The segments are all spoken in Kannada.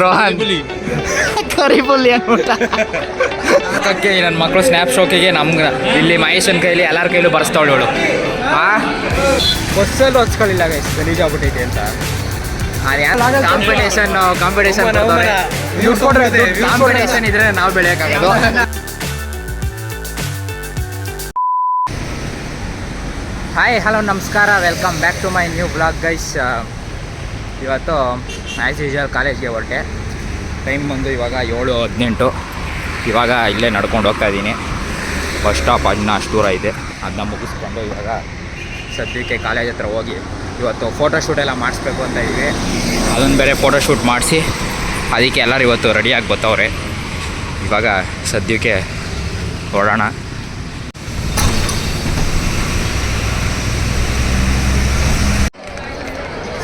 ರೋಹನ್ ಕರಿಬುಲ್ಲಿ ಅನ್ಬಿಟ್ಟ. ಅದಕ್ಕೆ ನನ್ನ ಮಕ್ಕಳು ಸ್ನ್ಯಾಪ್ ಶೋಕಿಗೆ ನಮ್ಗೆ ಇಲ್ಲಿ ಮಹೇಶನ್ ಕೈಲಿ ಎಲ್ಲರ ಕೈಲೂ ಬರ್ಸ್ತಾವಳು ಇವಳು. ಬಸ್ಸಲ್ಲೂ ಹಚ್ಕೊಳ್ಳಿಲ್ಲ ಗೈಸ್, ಗಲೀಜಾಗ್ಬಿಟ್ಟೈತೆ ಅಂತ. ಕಾಂಪಿಟೇಷನ್ ಇದ್ರೆ ನಾವು ಬೆಳೆಯೋಕ್ಕಾಗೋದು. ಹಾಯ್ ಹಲೋ ನಮಸ್ಕಾರ, welcome back to my new blog guys. ಇವತ್ತು ಆ್ಯಸ್ ಯೂಶುವಲ್ ಕಾಲೇಜ್ಗೆ ಹೊರಟೆ. ಟೈಮ್ ಬಂದು ಇವಾಗ 7:18. ಇವಾಗ ಇಲ್ಲೇ ನಡ್ಕೊಂಡು ಹೋಗ್ತಾ ಇದ್ದೀನಿ. ಬಸ್ ಸ್ಟಾಪ್ ಅದನ್ನ ಅಷ್ಟು ದೂರ ಇದೆ, ಅದನ್ನ ಮುಗಿಸ್ಕೊಂಡು ಇವಾಗ ಸದ್ಯಕ್ಕೆ ಕಾಲೇಜ್ ಹತ್ರ ಹೋಗಿ ಇವತ್ತು ಫೋಟೋಶೂಟ್ ಎಲ್ಲ ಮಾಡಿಸ್ಬೇಕು ಅಂತ ಇದ್ವಿ. ಅದನ್ನು ಬೇರೆ ಫೋಟೋಶೂಟ್ ಮಾಡಿಸಿ ಅದಕ್ಕೆ ಎಲ್ಲರೂ ಇವತ್ತು ರೆಡಿಯಾಗಿ ಬರ್ತಾವ್ರೆ. ಇವಾಗ ಸದ್ಯಕ್ಕೆ ಹೊರಡೋಣ.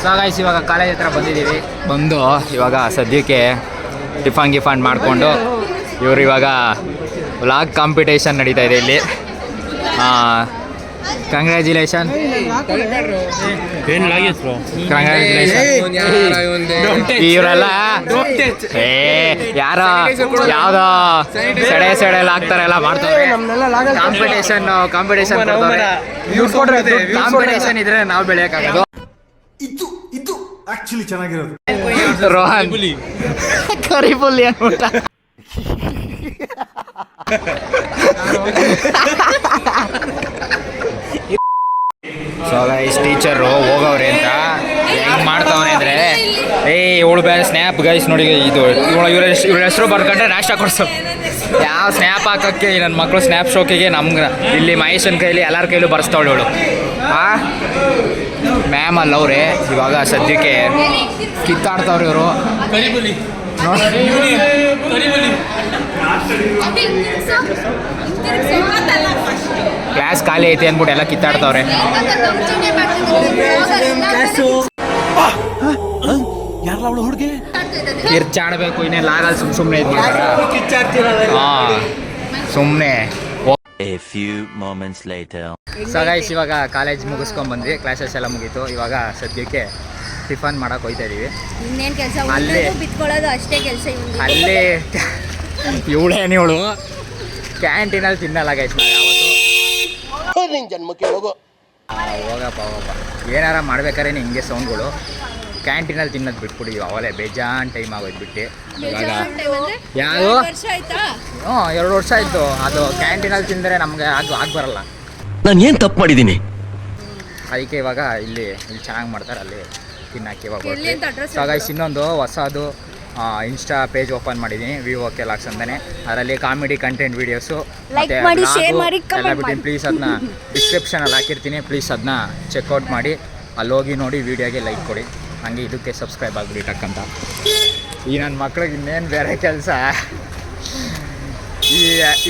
ಸೊ ಗೈಸ್, ಇವಾಗ ಕಾಲೇಜ್ ಹತ್ರ ಬಂದಿದ್ದೀವಿ. ಬಂದು ಇವಾಗ ಸದ್ಯಕ್ಕೆ ಟಿಫನ್ ಮಾಡಿಕೊಂಡು ಇವರು ಇವಾಗ ವ್ಲಾಗ್ ಕಾಂಪಿಟೇಷನ್ ನಡೀತಾ ಇದೆ ಇಲ್ಲಿ. ಕಂಗ್ರ್ಯಾಚುಲೇಷನ್. ಇವರೆಲ್ಲ ಯಾರೋ ಯಾವುದೋ ಸೆಡೆಲ್ಲ ಆಗ್ತಾರೆ, ಎಲ್ಲ ಮಾಡ್ತಾರೆ. ಕಾಂಪಿಟೇಷನ್ ಇದ್ರೆ ನಾವು ಬೆಳೆಯೋಕ್ಕಾಗೋದು. ಇದು ಆಕ್ಚುಲಿ ಚೆನ್ನಾಗಿರೋದು. ರೋಹನ್ ಕರಿಬುಲ್ಲಿ ಅನ್ಬಿಟ್ಟ. ಸೊ ಗೈಸ್, ಟೀಚರು ಹೋಗವ್ರೆ ಅಂತ ಹೆಂಗೆ ಮಾಡ್ತಾವನೆ ಅಂದರೆ, ಇವಳು ಸ್ನ್ಯಾಪ್ ಗೈಸ್ ನೋಡಿ, ಇದು ಇವ್ರ ಹೆಸರು ಬರ್ಕೊಂಡ್ರೆ ನಾಷ್ಟ ಕೊಡ್ಸು. ಯಾವ ಸ್ನ್ಯಾಪ್ ಹಾಕೋಕ್ಕೆ ನನ್ನ ಮಕ್ಕಳು ಸ್ನ್ಯಾಪ್ ಶೋಕಿಗೆ ನಮ್ಗೆ ಇಲ್ಲಿ ಮಹೇಶನ್ ಕೈಲಿ ಎಲ್ಲರ ಕೈಲೂ ಬರ್ಸ್ತಾವಳು ಇವಳು. ಮ್ಯಾಮ್ ಅಲ್ಲವ್ರೆ ಇವಾಗ ಸದ್ಯಕ್ಕೆ ಕಿತ್ತಾಡ್ತಾವ್ರಿ ಇವರು. ಕ್ಲಾಸ್ ಖಾಲಿ ಐತೆ ಅಂದ್ಬಿಟ್ಟು ಎಲ್ಲ ಕಿತ್ತಾಡ್ತಾವ್ರೆ. ಕಿರ್ಚಾಡ್ಬೇಕು, ಇನ್ನೇನು ಲಾಗಲ್ ಸುಮ್ಮನೆ ಇದು ಮಾಡ್ತಾರ. ಸುಮ್ಮನೆ. A few moments later. So guys, ಇವಾಗ ಕಾಲೇಜ್ ಮುಗಿಸ್ಕೊಂಡ್ ಬಂದ್ವಿ, ಕ್ಲಾಸಸ್ ಎಲ್ಲ ಮುಗೀತು. ಇವಾಗ ಸದ್ಯಕ್ಕೆ ಟಿಫನ್ ಮಾಡಕ್ಕೆ ಹೋಗ್ತಾ ಇದೀವಿ. ಅಲ್ಲಿ ಇವಳೇನು ಇವಳು ಕ್ಯಾಂಟೀನಲ್ಲಿ ತಿನ್ನಲ್ಲ ಗೈಸ್. ನಾವು ಯಾವತ್ತು ಹೋಗಪ್ಪ ಏನಾರ ಮಾಡ್ಬೇಕಾದ್ರೆ ಹಿಂಗೆ ಸೌಂಡ್ಗಳು. ಕ್ಯಾಂಟೀನಲ್ಲಿ ತಿನ್ನೋದು ಬಿಟ್ಬಿಡಿ, ಅವಲೇ ಬೇಜಾನ್ ಟೈಮ್ ಆಗೋಯ್ತು ಬಿಟ್ಟು. ಇವಾಗ ಯಾವುದು 2 ವರ್ಷ ಆಯಿತು. ಅದು ಕ್ಯಾಂಟೀನಲ್ಲಿ ತಿಂದರೆ ನಮಗೆ ಆಗಿ ಬರಲ್ಲ. ನಾನು ಏನು ತಪ್ಪು ಮಾಡಿದ್ದೀನಿ? ಅದಕ್ಕೆ ಇವಾಗ ಇಲ್ಲಿ ಚೆನ್ನಾಗಿ ಮಾಡ್ತಾರೆ, ಅಲ್ಲಿ ತಿನ್ನಕ್ಕೆ ಇವಾಗ. ಸೊ ಗೈಸ್, ಇನ್ನೊಂದು ಹೊಸದು ಇನ್ಸ್ಟಾ ಪೇಜ್ ಓಪನ್ ಮಾಡಿದ್ದೀನಿ, VOK Vlogs ಅಂತಾನೆ. ಅದರಲ್ಲಿ ಕಾಮಿಡಿ ಕಂಟೆಂಟ್ ವೀಡಿಯೋಸು ಎಲ್ಲ ಬಿಟ್ಟಿನಿ. ಪ್ಲೀಸ್ ಅದನ್ನ ಡಿಸ್ಕ್ರಿಪ್ಷನಲ್ಲಿ ಹಾಕಿರ್ತೀನಿ, ಪ್ಲೀಸ್ ಅದನ್ನ ಚೆಕ್ಔಟ್ ಮಾಡಿ ಅಲ್ಲಿ ಹೋಗಿ ನೋಡಿ, ವೀಡಿಯೋಗೆ ಲೈಕ್ ಕೊಡಿ. ಹಂಗೆ ಇದಕ್ಕೆ ಸಬ್ಸ್ಕ್ರೈಬ್ ಆಗಿಬಿಡಿ ಟಕ್ಕಂತ. ಈ ನನ್ನ ಮಕ್ಳಿಗೆ ಇನ್ನೇನು ಬೇರೆ ಕೆಲಸ,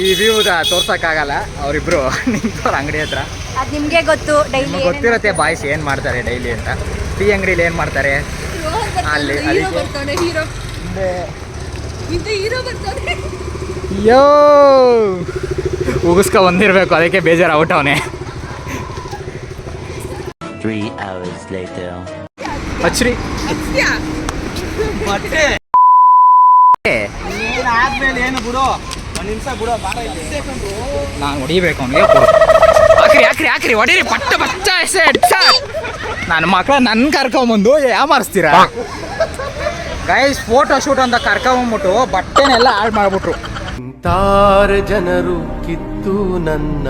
ಈ ವ್ಯೂದ ತೋರ್ಸೋಕ್ಕಾಗಲ್ಲ. ಅವರಿಬ್ರು ನಿಂತವ್ರು ಅಂಗಡಿ ಹತ್ರ. ನಿಮಗೆ ಗೊತ್ತಿರುತ್ತೆ ಬಾಯ್ಸ್ ಏನು ಮಾಡ್ತಾರೆ ಡೈಲಿ ಅಂತ. ಟೀ ಅಂಗಡಿಲಿ ಏನು ಮಾಡ್ತಾರೆ ಅಲ್ಲಿ. ಅಯ್ಯೋ ಉಗಿಸ್ಕೊ ಬಂದಿರಬೇಕು, ಅದಕ್ಕೆ ಬೇಜಾರು ಔಟ್ ಅವನೇ. 3 hours later. ಅಚ್ರಿ ನಾನು ಹೊಡಿಬೇಕು ಅವನಿಗೆ. ಹಾಕ್ರಿ ಹೊಡೀರಿ, ಪಟ್ಟ ಬಚ್ಚ ನನ್ನ ಮಕ್ಕಳ ನನ್ನ ಕರ್ಕೊಂಬಂದು ಯಾಮಾರಿಸ್ತೀರಾ ಗೈಸ್. ಫೋಟೋ ಶೂಟ್ ಅಂತ ಕರ್ಕೊಂಬಂದ್ಬಿಟ್ಟು ಬಟ್ಟೆನೆಲ್ಲ ಹಾಳು ಮಾಡ್ಬಿಟ್ರು. ತಾರೆ ಜನರು ಕಿತ್ತು ನನ್ನ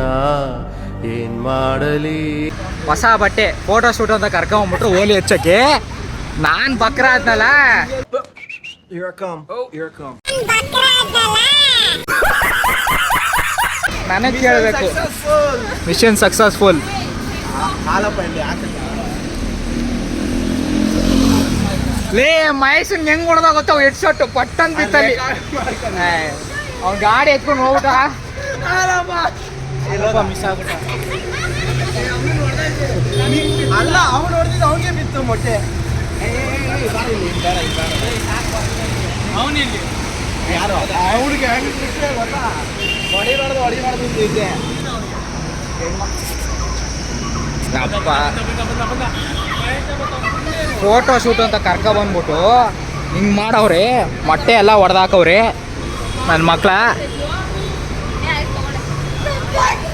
ಏನ್ ಮಾಡಲಿ. ಹೊಸ ಬಟ್ಟೆ ಫೋಟೋ ಶೂಟ್ ಅಂತ ಕರ್ಕೊಂಬಂದ್ಬಿಟ್ರು ಓಲಿ ಹಚ್ಚಕ್ಕೆ. ನಾನು ಬಕ್ರ ಆದ್ನಲ್ಲ, ನನಗೆ ಕೇಳಬೇಕು. Mission successful. ಲೇ ಮಹೇಶನ್ ಹೆಂಗ್ ಹೊಡೆದ ಗೊತ್ತಾವ, ಹೆಡ್ಶಾಟ್ ಪಟ್ಟಂತ ಬಿತ್ತಲ್ಲಿ. ಅವ್ನ ಗಾಡಿ ಎತ್ಕೊಂಡು ಹೋಗ್ಬಿಟ್ಟ, ಮಿಸ್ ಆಗ್ಬಿಟ್ಟ. ಅಲ್ಲ, ಅವ್ನು ಹೊಡೆದಿದ್ದು ಅವನಿಗೆ ಬಿತ್ತು ಮೊಟ್ಟೆ. ಅವನಿಲ್ಲಿ ಯಾರು ಅವ್ರಿಗೆ ಗೊತ್ತಾ, ಹೊಡಿಬಾರ್ದು ಇದೆ. ಫೋಟೋ ಶೂಟ್ ಅಂತ ಕರ್ಕೊಬಂದ್ಬಿಟ್ಟು ಹಿಂಗೆ ಮಾಡವ್ರೆ, ಮೊಟ್ಟೆ ಎಲ್ಲ ಹೊಡೆದಾಕವ್ರೆ ನನ್ನ ಮಕ್ಳ.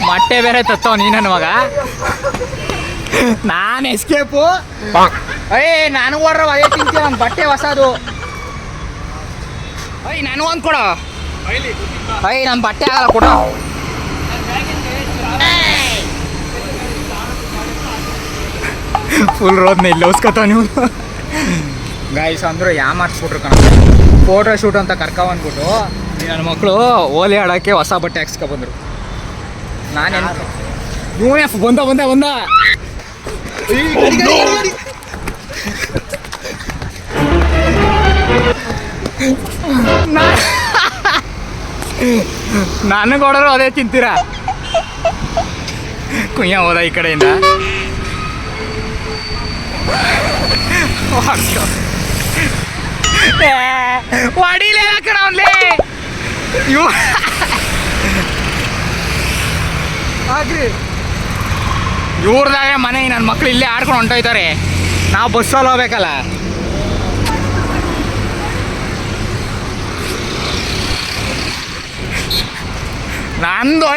ಮೊಟ್ಟೆ ಬೇರೆ ತತ್ತವ ನೀ ನನ್ನ ಮಗ. ನಾನು ಎಸ್ಕೇಪು. ನಾನು ಓಡ್ರ ಅದೇ ತಿಂತೀಯ, ನನ್ನ ಬಟ್ಟೆ ಹೊಸದು. ನಾನು ಒಂದು ಕೊಡೋ. ನನ್ನ ಬಟ್ಟೆ ಆಗಲ್ಲ ಕೊಡೋ. ಫುಲ್ ರೋದ್ನ ಇಲ್ಲಿ ಉಸ್ಕೊತಾವ ನೀವು ಗಾಯ್ಸ್. ಅಂದರು ಮಾಡಿಸ್ಬಿಟ್ರು ಕಣ. ಫೋಟೋ ಶೂಟ್ ಅಂತ ಕರ್ಕೊಂಡ್ಬಿಟ್ಟು ನನ್ನ ಮಕ್ಕಳು ಓಲೆ ಆಡೋಕ್ಕೆ ಹೊಸ ಬಟ್ಟೆ ಹಾಕ್ಸ್ಕೊಬಂದರು. ನಾನೇನು ಬಂದ ಬಂದ ಬಂದ ನನಗೆ ಹೊಡೆದ್ರು ಅದೇ ತಿಂತೀರಾ. ಕುಯ್ಯ ಹೋದ ಈ ಕಡೆಯಿಂದ. ಹೊಡಿಲೇ ಕಣ ಅವನ್ಲೇ ಇವು. ಇವ್ರದಾಗ ಮನೆ ನನ್ನ ಮಕ್ಳು ಇಲ್ಲೇ ಆಡ್ಕೊಂಡು ಹೊಂಟೋಯ್ತಾರೆ. ನಾವು ಬಸ್ಸಲ್ಲಿ ಹೋಗ್ಬೇಕಲ್ಲ. ನಂದು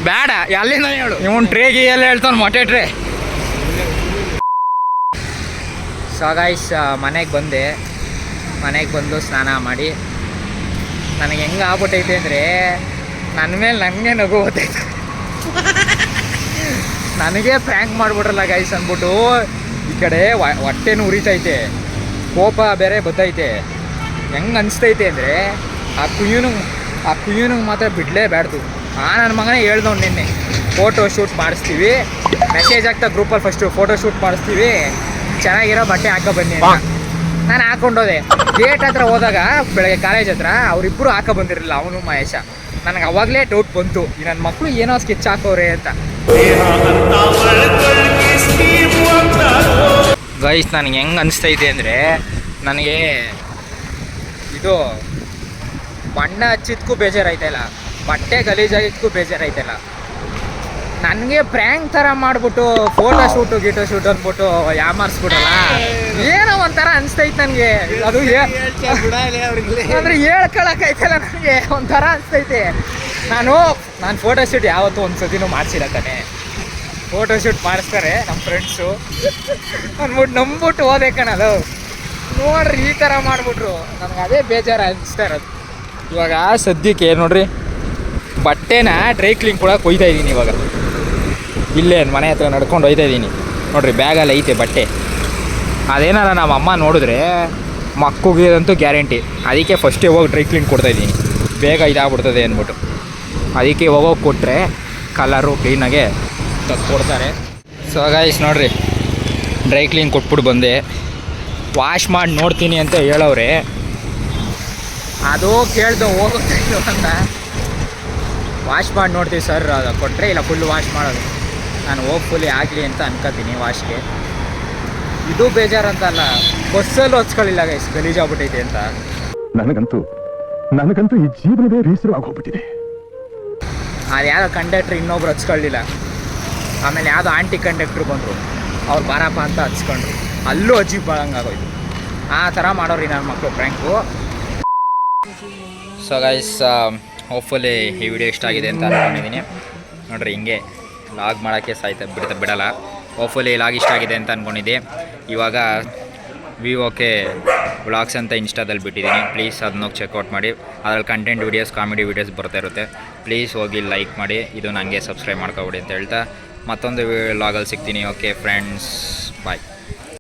ಬೇಡ ಎಲ್ಲಿಂದ ಹೇಳು. ಇವನ್ ಟ್ರೇಗೆ ಎಲ್ಲ ಹೇಳ್ತಾನೆ ಮೊಟ್ಟೆ ಟ್ರೇ. ಸೊ ಗೈಸ್ ಮನೆಗೆ ಬಂದು ಸ್ನಾನ ಮಾಡಿ ನನಗೆ ಹೆಂಗೆ ಆಗ್ಬಿಟ್ಟೈತೆ ಅಂದರೆ ನನ್ನ ಮೇಲೆ ನನಗೆ ನಗು ಹೋಗ್ತೈತೆ. ನನಗೆ ಪ್ರ್ಯಾಂಕ್ ಮಾಡಿಬಿಟ್ರಲ್ಲ ಗೈಸ್ ಅಂದ್ಬಿಟ್ಟು ಈ ಕಡೆ ಹೊಟ್ಟೆನೂ ಉರಿತೈತೆ, ಕೋಪ ಬೇರೆ ಬತ್ತೈತೆ. ಹೆಂಗೆ ಅನಿಸ್ತೈತೆ ಅಂದರೆ ಆ ಕುಯ್ಯನಿಗೆ ಮಾತ್ರ ಬಿಡಲೇಬೇಡ್ದು. ನನ್ನ ಮಗನೇ ಹೇಳ್ದವ್ನು ನಿನ್ನೆ ಫೋಟೋ ಶೂಟ್ ಮಾಡಿಸ್ತೀವಿ, ಮೆಸೇಜ್ ಆಗ್ತಾ ಗ್ರೂಪಲ್ಲಿ ಫಸ್ಟು ಫೋಟೋ ಶೂಟ್ ಮಾಡಿಸ್ತೀವಿ, ಚೆನ್ನಾಗಿರೋ ಬಟ್ಟೆ ಹಾಕೋ ಬನ್ನಿ ಅಂತ. ನಾನು ಹಾಕ್ಕೊಂಡೋದೆ. ಗೇಟ್ ಹತ್ರ ಹೋದಾಗ ಬೆಳಗ್ಗೆ ಕಾಲೇಜ್ ಹತ್ರ ಅವರಿಬ್ಬರು ಹಾಕೋ ಬಂದಿರಲಿಲ್ಲ, ಅವನು ಮಹೇಶ. ನನಗೆ ಅವಾಗಲೇ ಡೌಟ್ ಬಂತು, ಈ ನನ್ನ ಮಕ್ಕಳು ಏನೋ ಸ್ಕೆಚ್ ಹಾಕೋರೆ ಅಂತ. ಗೈಸ್ ನನಗೆ ಹೆಂಗೆ ಅನಿಸ್ತೈತೆ ಅಂದರೆ ನನಗೆ ಇದು ಬಣ್ಣ ಹಚ್ಚಿದ್ಕೂ ಬೇಜಾರಾಯ್ತಲ್ಲ, ಬಟ್ಟೆ ಗಲೀಜಾಗಿದ್ದಕ್ಕೂ ಬೇಜಾರಾಯ್ತಲ್ಲ. ನನಗೆ ಪ್ರ್ಯಾಂಕ್ ಥರ ಮಾಡಿಬಿಟ್ಟು ಫೋಟೋ ಶೂಟು ಗೀಟೋ ಶೂಟ್ ಅಂದ್ಬಿಟ್ಟು ಯಾಮಾರಿಸ್ಬಿಡಲ್ಲ, ಏನೋ ಒಂಥರ ಅನಿಸ್ತೈತೆ ನನಗೆ. ಅದು ಅಂದರೆ ಹೇಳ್ಕೊಳಕೈತಲ್ಲ, ನನಗೆ ಒಂಥರ ಅನಿಸ್ತೈತೆ. ನಾನು ಫೋಟೋ ಶೂಟ್ ಯಾವತ್ತೂ ಒಂದು ಸತಿನೂ ಮಾಡಿಸಿಲ್ಲ ತಾನೆ. ಫೋಟೋ ಶೂಟ್ ಮಾಡಿಸ್ತಾರೆ ನಮ್ಮ ಫ್ರೆಂಡ್ಸು ಅಂದ್ಬಿಟ್ಟು ನಂಬಿಟ್ಟು ಹೋದೆ ಕಣದು. ನೋಡ್ರಿ ಈ ಥರ ಮಾಡಿಬಿಟ್ರು, ನನಗೆ ಅದೇ ಬೇಜಾರು ಅನಿಸ್ತಾ ಇರೋದು. ಇವಾಗ ಸದ್ಯಕ್ಕೆ ನೋಡ್ರಿ ಬಟ್ಟೆನ ಡ್ರೈ ಕ್ಲೀನ್ ಕೂಡ ಕೊಯ್ತಾ ಇದ್ದೀನಿ. ಇವಾಗ ಇಲ್ಲೇ ಮನೆ ಹತ್ರ ನಡ್ಕೊಂಡು ಹೋಯ್ತಾ ಇದ್ದೀನಿ. ನೋಡ್ರಿ ಬ್ಯಾಗಲ್ಲಿ ಐತೆ ಬಟ್ಟೆ. ಅದೇನಾರ ನಮ್ಮ ಅಮ್ಮ ನೋಡಿದ್ರೆ ಮಕ್ಕಳಿಗಂತೂ ಗ್ಯಾರಂಟಿ. ಅದಕ್ಕೆ ಫಸ್ಟೇ ಹೋಗಿ ಡ್ರೈ ಕ್ಲೀನ್ ಕೊಡ್ತಾಯಿದ್ದೀನಿ, ಬೇಗ ಇದಾಗ್ಬಿಡ್ತದೆ ಅಂದ್ಬಿಟ್ಟು. ಅದಕ್ಕೆ ಹೋಗೋಗಿ ಕೊಟ್ಟರೆ ಕಲರು ಕ್ಲೀನಾಗೆ ಕೊಡ್ತಾರೆ. ಸೊ ಗೈಸ್ ನೋಡ್ರಿ ಡ್ರೈ ಕ್ಲೀನ್ ಕೊಟ್ಬಿಟ್ಟು ಬಂದೆ. ವಾಶ್ ಮಾಡಿ ನೋಡ್ತೀನಿ ಅಂತ ಹೇಳೋರೆ, ಅದು ಕೇಳ್ದು ಹೋಗುತ್ತೆ ಅಂತ. ವಾಶ್ ಮಾಡಿ ನೋಡ್ತೀವಿ ಸರ್, ಅದು ಕೊಟ್ಟರೆ ಇಲ್ಲ ಫುಲ್ ವಾಶ್ ಮಾಡೋದು. ನಾನು ಹೋಗ್ಫುಲ್ಲಿ ಆಗಲಿ ಅಂತ ಅನ್ಕೋತೀನಿ ವಾಶ್ಗೆ. ಇದು ಬೇಜಾರಂತಲ್ಲ, ಬಸ್ಸಲ್ಲಿ ಹೊಚ್ಕೊಳ್ಳಿಲ್ಲ ಗೈಸ್, ಗಲೀಜಾಗ್ಬಿಟ್ಟೈತೆ ಅಂತ. ನನಗಂತೂ ಈ ಜೀವನವೇ ಬೇಸರವಾಗಿ ಹೋಗ್ಬಿಟ್ಟಿದೆ. ಅದು ಯಾವುದೋ ಕಂಡಕ್ಟ್ರ್ ಇನ್ನೊಬ್ರು ಹಚ್ಕೊಳ್ಳಿಲ್ಲ. ಆಮೇಲೆ ಯಾವುದೋ ಆಂಟಿ ಕಂಡಕ್ಟ್ರು ಬಂದರು, ಅವ್ರು ಬಾರಪ್ಪ ಅಂತ ಹಚ್ಕೊಂಡ್ರು, ಅಲ್ಲೂ ಅಜ್ಜಿ ಬಾಳಂಗಾಗೋಯ್ತು. ಆ ಥರ ಮಾಡೋರಿ ನನ್ನ ಮಕ್ಕಳು ಪ್ರ್ಯಾಂಕು. ಸೊ ಗೈಸ್ ಹೋಪ್ಫುಲಿ ಈ ವಿಡಿಯೋ ಇಷ್ಟ ಆಗಿದೆ ಅಂತ ಅಂದ್ಕೊಂಡಿದ್ದೀನಿ. ನೋಡಿರಿ ಹಿಂಗೆ ಲಾಗ್ ಮಾಡೋಕ್ಕೆ ಬಿಡಲ್ಲ. ಹೋಪ್ಫುಲಿ ಲಾಗ್ ಇಷ್ಟ ಆಗಿದೆ ಅಂತ ಅಂದ್ಕೊಂಡಿದ್ದೆ. ಇವಾಗ ವಿವೋಕೆ ವ್ಲಾಗ್ಸ್ ಅಂತ ಇನ್ಸ್ಟಾದಲ್ಲಿ ಬಿಟ್ಟಿದ್ದೀನಿ, ಪ್ಲೀಸ್ ಅದನ್ನೋಗಿ ಚೆಕ್ಔಟ್ ಮಾಡಿ. ಅದರಲ್ಲಿ ಕಂಟೆಂಟ್ ವೀಡಿಯೋಸ್, ಕಾಮಿಡಿ ವೀಡಿಯೋಸ್ ಬರ್ತಾ ಇರುತ್ತೆ. ಪ್ಲೀಸ್ ಹೋಗಿ ಲೈಕ್ ಮಾಡಿ, ಇದು ನನಗೆ ಸಬ್ಸ್ಕ್ರೈಬ್ ಮಾಡ್ಕೊಬಿಡಿ ಅಂತ ಹೇಳ್ತಾ ಮತ್ತೊಂದು ವ್ಲಾಗಲ್ಲಿ ಸಿಗ್ತೀನಿ. ಓಕೆ ಫ್ರೆಂಡ್ಸ್, ಬಾಯ್.